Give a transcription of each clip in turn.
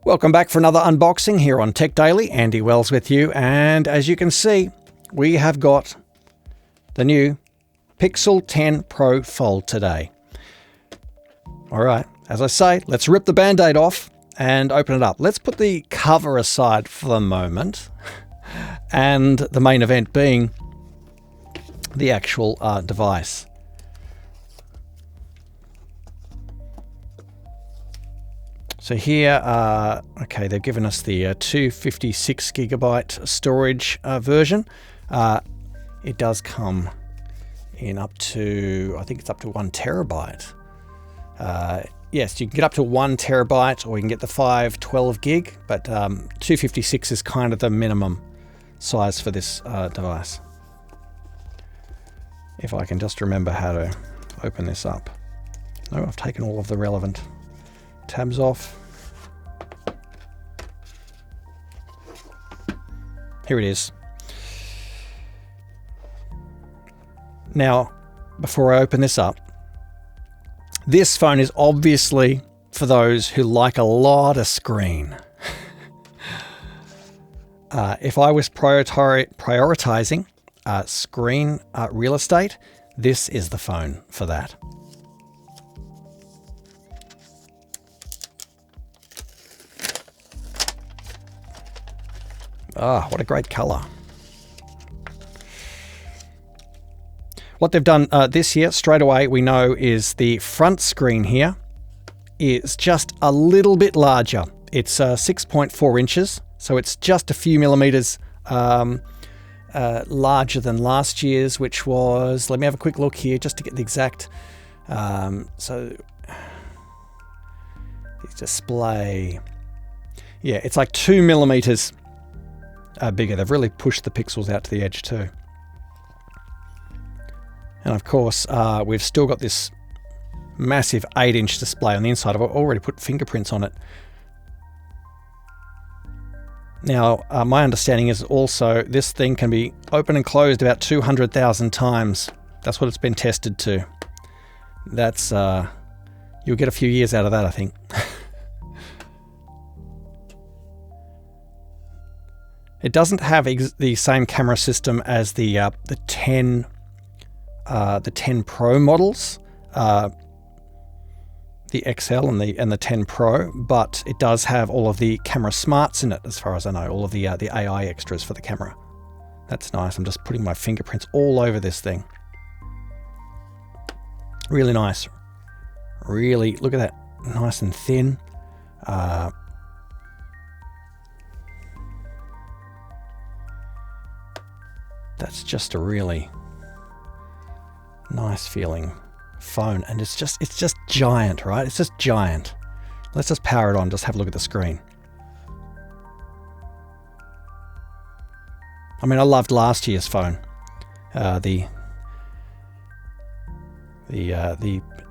Welcome back for another unboxing here on Tech Daily. Andy Wells with you, and as you can see, we have got the new Pixel 10 Pro Fold today. All right, as I say, let's rip the Band-Aid off and open it up. Let's put the cover aside for the moment, and the main event being the actual device. So here, okay, they've given us the 256 gigabyte storage version. It does come in up to, I think it's up to 1 terabyte. Yes, you can get up to 1 terabyte, or you can get the 512 gig, but 256 is kind of the minimum size for this device. If I can just remember how to open this up. No, I've taken all of the relevant tabs off. Here it is. Now, before I open this up, this phone is obviously for those who like a lot of screen. If I was prioritizing screen real estate, this is the phone for that. Ah, what a great color. What they've done this year, straight away, we know is the front screen here is just a little bit larger. It's 6.4 inches, so it's just a few millimeters larger than last year's, which was, let me have a quick look here just to get the exact, so display, yeah, it's like 2 millimeters bigger. They've really pushed the pixels out to the edge too. And of course, we've still got this massive 8-inch display on the inside. I've already put fingerprints on it. Now, my understanding is also this thing can be open and closed about 200,000 times. That's what it's been tested to. That's, you'll get a few years out of that, I think. It doesn't have the same camera system as the 10 Pro models, the XL and the 10 Pro, but it does have all of the camera smarts in it, as far as I know, all of the AI extras for the camera. That's nice. I'm just putting my fingerprints all over this thing. Really nice. Really, look at that, nice and thin. That's just a really nice feeling phone, and it's just giant, right? It's just giant. Let's just power it on, just have a look at the screen. I mean, I loved last year's phone, the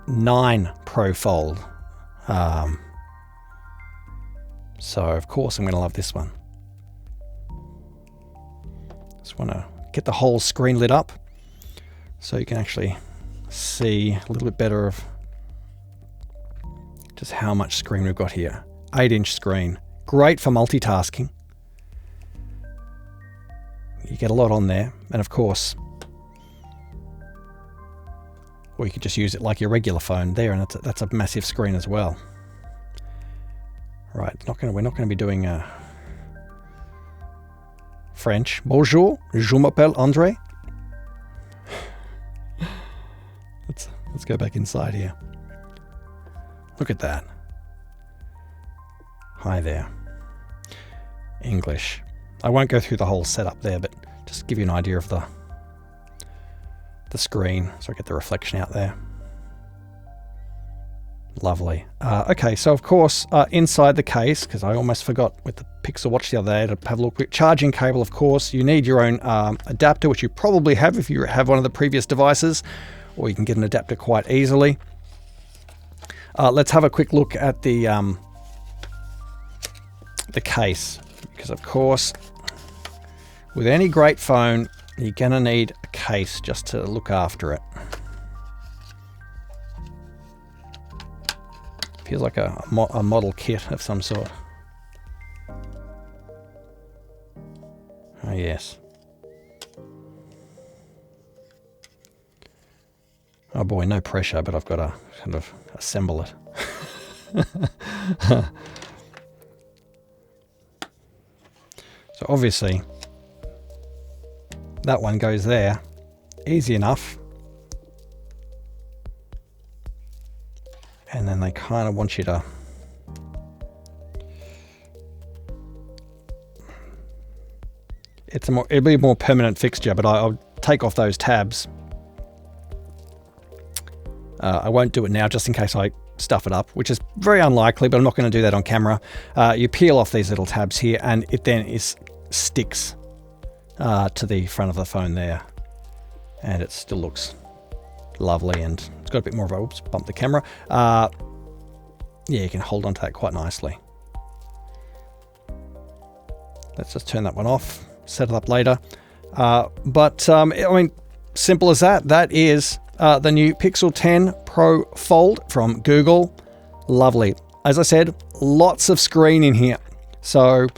9 Pro Fold. So of course I'm going to love this one. Just want to get the whole screen lit up so you can actually see a little bit better of just how much screen we've got here. 8-inch screen, great for multitasking. You get a lot on there, and of course, or you could just use it like your regular phone there, and that's a massive screen as well. Right, we're not going to be doing French. Bonjour, je m'appelle André. Let's go back inside here. Look at that. Hi there. English. I won't go through the whole setup there, but just give you an idea of the screen, so I get the reflection out there. Lovely. Okay, so of course, inside the case, because I almost forgot with the Pixel Watch the other day to have a look. Charging cable, of course. You need your own adapter, which you probably have if you have one of the previous devices, or you can get an adapter quite easily. Let's have a quick look at the case, because of course, with any great phone, you're going to need a case just to look after it. Feels like a model kit of some sort. yes. Oh boy, no pressure, but I've got to kind of assemble it. So obviously, that one goes there. Easy enough. And then they kind of want you to... it'll be a more permanent fixture, but I'll take off those tabs. I won't do it now just in case I stuff it up, which is very unlikely, but I'm not going to do that on camera. You peel off these little tabs here and it then sticks to the front of the phone there. And it still looks lovely, and it's got a bit more of a... oops, bump the camera. Yeah, you can hold on to that quite nicely. Let's just turn that one off, set it up later. I mean, simple as that. That is the new Pixel 10 Pro Fold from Google. Lovely. As I said, lots of screen in here. So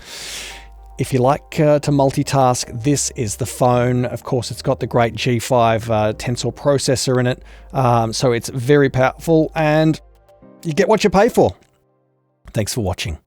if you like to multitask, this is the phone. Of course, it's got the great G5 Tensor processor in it. So it's very powerful and you get what you pay for. Thanks for watching.